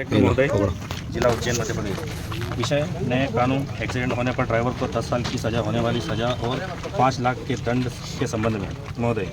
Collector महोदय, जिला उज्जैन मध्य प्रदेश। विषय नए कानून एक्सीडेंट होने पर ड्राइवर को 10 साल की सज़ा होने वाली सज़ा और 5 लाख के दंड के संबंध में महोदय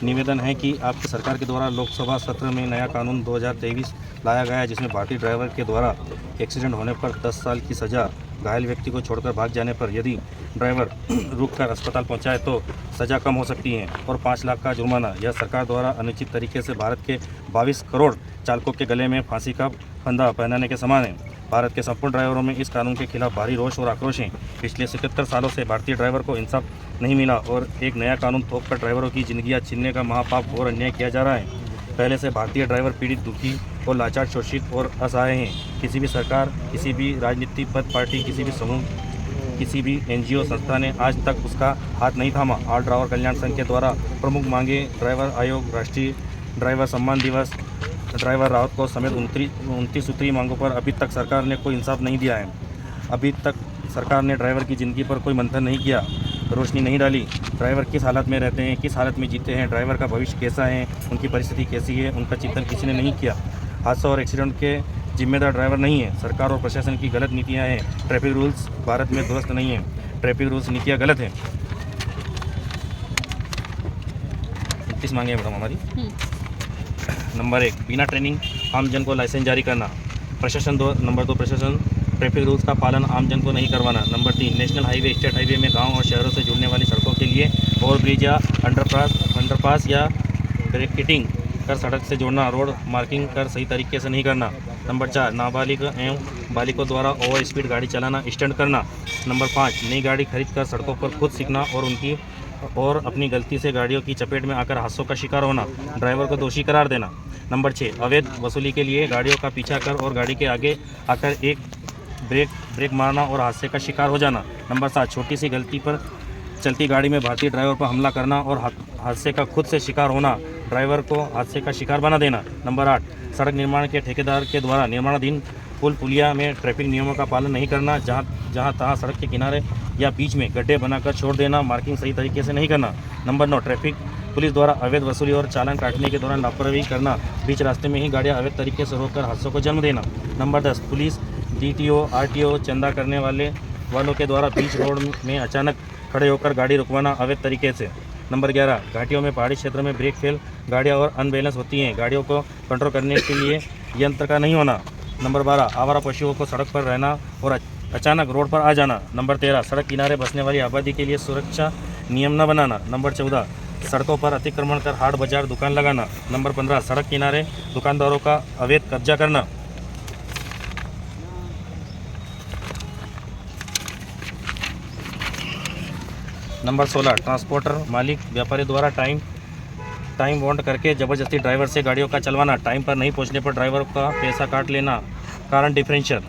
निवेदन है कि आपकी सरकार के द्वारा लोकसभा सत्र में नया कानून 2023 लाया गया है, जिसमें भारतीय ड्राइवर के द्वारा एक्सीडेंट होने पर 10 साल की सज़ा, घायल व्यक्ति को छोड़कर भाग जाने पर यदि ड्राइवर रुककर अस्पताल पहुंचाए तो सज़ा कम हो सकती है और 5 लाख का जुर्माना। यह सरकार द्वारा अनुचित तरीके से भारत के 22 करोड़ चालकों के गले में फांसी का फंदा पहनाने के समान है। भारत के संपूर्ण ड्राइवरों में इस कानून के खिलाफ भारी रोष और आक्रोश है। पिछले 77 सालों से भारतीय ड्राइवर को इंसाफ नहीं मिला और एक नया कानून थोपकर ड्राइवरों की जिंदगियां छीनने का महापाप और अन्याय किया जा रहा है। पहले से भारतीय ड्राइवर पीड़ित, दुखी और लाचार, शोषित और असहाय हैं। किसी भी सरकार, किसी भी राजनीतिक पद पार्टी, किसी भी समूह, किसी भी NGO संस्था ने आज तक उसका हाथ नहीं थामा। ऑल ड्राइवर कल्याण संघ के द्वारा प्रमुख मांगे ड्राइवर आयोग, राष्ट्रीय ड्राइवर सम्मान दिवस, ड्राइवर राहत कोष समेत 29 सूत्रीय मांगों पर अभी तक सरकार ने कोई इंसाफ नहीं दिया है। अभी तक सरकार ने ड्राइवर की ज़िंदगी पर कोई मंथन नहीं किया, रोशनी नहीं डाली। ड्राइवर किस हालत में रहते हैं, किस हालत में जीते हैं, ड्राइवर का भविष्य कैसा है, उनकी परिस्थिति कैसी है, उनका चिंतन किसी ने नहीं किया। हादसा और एक्सीडेंट के जिम्मेदार ड्राइवर नहीं है, सरकार और प्रशासन की गलत नीतियाँ हैं। ट्रैफिक रूल्स भारत में दुरुस्त नहीं है, ट्रैफिक रूल्स नीतियाँ गलत हैं। 29 मांगे मैडम हमारी। नंबर 1, बिना ट्रेनिंग आमजन को लाइसेंस जारी करना। प्रशासन नंबर 2, प्रशासन ट्रैफिक रूल्स का पालन आमजन को नहीं करवाना। Number 3, national highway, state highway में गांव और शहरों से जुड़ने वाली सड़कों के लिए ओवरब्रिज या अंडरपास या ब्रैकेटिंग कर सड़क से जोड़ना, रोड मार्किंग कर सही तरीके से नहीं करना। नंबर 4, नाबालिग एवं बालिगों द्वारा ओवर स्पीड गाड़ी चलाना, स्टंट करना। नंबर 5, नई गाड़ी खरीद कर सड़कों पर खुद सीखना और अपनी गलती से गाड़ियों की चपेट में आकर हादसों का शिकार होना, ड्राइवर को दोषी करार देना। नंबर 6, अवैध वसूली के लिए गाड़ियों का पीछा कर और गाड़ी के आगे आकर एक ब्रेक मारना और हादसे का शिकार हो जाना। नंबर 7, छोटी सी गलती पर चलती गाड़ी में भारतीय ड्राइवर पर हमला करना और हादसे का खुद से शिकार होना, ड्राइवर को हादसे का शिकार बना देना। नंबर 8, सड़क निर्माण के ठेकेदार के द्वारा निर्माणाधीन पुल पुलिया में ट्रैफिक नियमों का पालन नहीं करना, जहां तहां सड़क के किनारे या बीच में गड्ढे बनाकर छोड़ देना, मार्किंग सही तरीके से नहीं करना। नंबर 9, ट्रैफिक पुलिस द्वारा अवैध वसूली और चालान काटने के दौरान लापरवाही करना, बीच रास्ते में ही गाड़ियां अवैध तरीके से रोककर हादसों को जन्म देना। नंबर 10, पुलिस, DTO, RTO चंदा करने वालों के द्वारा बीच रोड में अचानक खड़े होकर गाड़ी रुकवाना अवैध तरीके से। नंबर 11, घाटियों में पहाड़ी क्षेत्र में ब्रेक फेल गाड़ियाँ और अनबैलेंस होती हैं, गाड़ियों को कंट्रोल करने के लिए यंत्र का नहीं होना। नंबर 12, आवारा पशुओं को सड़क पर रहना और अचानक रोड पर आ जाना। नंबर 13, सड़क किनारे बसने वाली आबादी के लिए सुरक्षा नियम न बनाना। नंबर 14, सड़कों पर अतिक्रमण कर हाट बाजार दुकान लगाना। नंबर 15, सड़क किनारे दुकानदारों का अवैध कब्जा करना। नंबर 16, ट्रांसपोर्टर मालिक व्यापारी द्वारा टाइम बॉन्ड करके ज़बरदस्ती ड्राइवर से गाड़ियों का चलवाना, टाइम पर नहीं पहुंचने पर ड्राइवर का पैसा काट लेना, कारण डिफरेंशियल।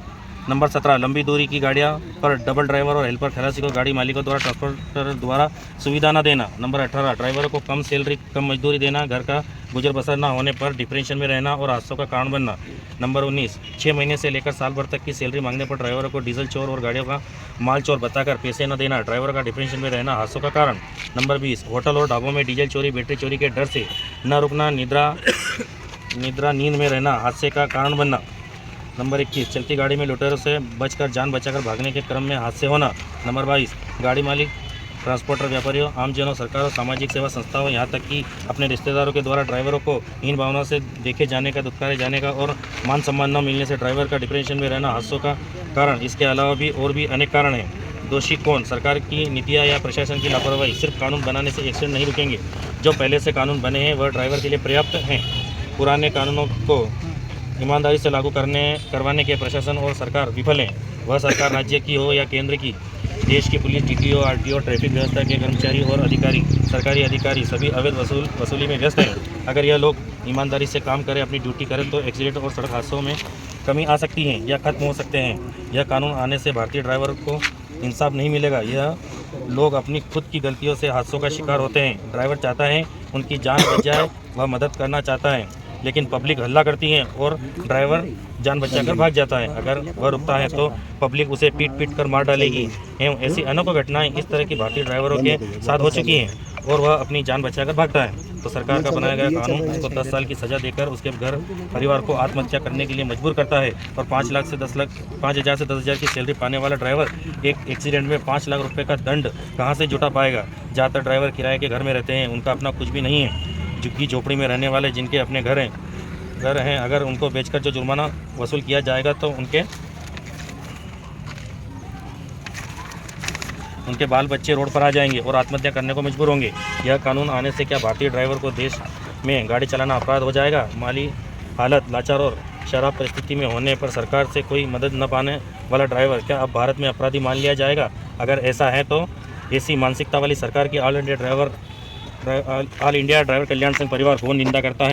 नंबर 17, लंबी दूरी की गाड़ियां पर डबल ड्राइवर और हेल्पर खलासी को गाड़ी मालिकों द्वारा ट्रांसपोर्टर द्वारा सुविधा न देना। नंबर 18, ड्राइवरों को कम सैलरी, कम मजदूरी देना, घर का गुजर बसर न होने पर डिफरेंशियल में रहना और हादसों का कारण बनना। नंबर 19, 6 महीने से लेकर साल भर तक की सैलरी मांगने पर ड्राइवरों को डीजल चोर और गाड़ियों का माल चोर बताकर पैसे न देना, ड्राइवर का डिफरेंशियल में रहना, हादसों का कारण। नंबर 20, होटल और ढाबों में डीजल चोरी, बैटरी चोरी के डर से न रुकना, नींद में रहना, हादसे का कारण बनना। नंबर 21, चलती गाड़ी में लुटेरों से बचकर जान बचाकर भागने के क्रम में हादसे होना। नंबर 22, गाड़ी मालिक, ट्रांसपोर्टर व्यापारियों, आमजनों, सरकारों, सामाजिक सेवा संस्थाओं, यहाँ तक कि अपने रिश्तेदारों के द्वारा ड्राइवरों को हीन भावना से देखे जाने का, दुत्कारे जाने का और मान सम्मान न मिलने से ड्राइवर का डिप्रेशन में रहना हादसों का कारण। इसके अलावा भी और भी अनेक कारण हैं। दोषी कौन? सरकार की नीतियाँ या प्रशासन की लापरवाही। सिर्फ कानून बनाने से एक्सीडेंट नहीं रुकेंगे। जो पहले से कानून बने हैं वह ड्राइवर के लिए पर्याप्त हैं। पुराने कानूनों को ईमानदारी से लागू करवाने के प्रशासन और सरकार विफल हैं। वह सरकार राज्य की हो या केंद्र की, देश की पुलिस, DTO, RTO, ट्रैफिक व्यवस्था के कर्मचारी और सरकारी अधिकारी सभी अवैध वसूली में व्यस्त हैं। अगर यह लोग ईमानदारी से काम करें, अपनी ड्यूटी करें तो एक्सीडेंट और सड़क हादसों में कमी आ सकती है या खत्म हो सकते हैं। यह कानून आने से भारतीय ड्राइवर को इंसाफ नहीं मिलेगा। यह लोग अपनी खुद की गलतियों से हादसों का शिकार होते हैं। ड्राइवर चाहता है उनकी जान बच जाए, वह मदद करना चाहता है, लेकिन पब्लिक हल्ला करती है और ड्राइवर जान बचाकर भाग जाता है। अगर वह रुकता है तो पब्लिक उसे पीट कर मार डालेगी। एवं ऐसी अनेकों घटनाएं इस तरह की भारतीय ड्राइवरों के साथ हो चुकी हैं। और वह अपनी जान बचाकर भागता है तो सरकार का बनाया गया कानून उसको 10 साल की सज़ा देकर उसके घर परिवार को आत्महत्या करने के लिए मजबूर करता है। और 5,00,000 से 10,000 की सैलरी पाने वाला ड्राइवर एक एक्सीडेंट में 5 लाख रुपए का दंड कहाँ से जुटा पाएगा। ज़्यादातर ड्राइवर किराए के घर में रहते हैं, उनका अपना कुछ भी नहीं है। झुग्गी झोपड़ी में रहने वाले जिनके अपने घर हैं, अगर उनको बेचकर जो जुर्माना वसूल किया जाएगा तो उनके बाल बच्चे रोड पर आ जाएंगे और आत्महत्या करने को मजबूर होंगे। यह कानून आने से क्या भारतीय ड्राइवर को देश में गाड़ी चलाना अपराध हो जाएगा? माली हालत, लाचार और शराब परिस्थिति में होने पर सरकार से कोई मदद न पाने वाला ड्राइवर क्या अब भारत में अपराधी मान लिया जाएगा? अगर ऐसा है तो ऐसी मानसिकता वाली सरकार की ऑल इंडिया ड्राइवर कल्याण संघ परिवार को निंदा करता है।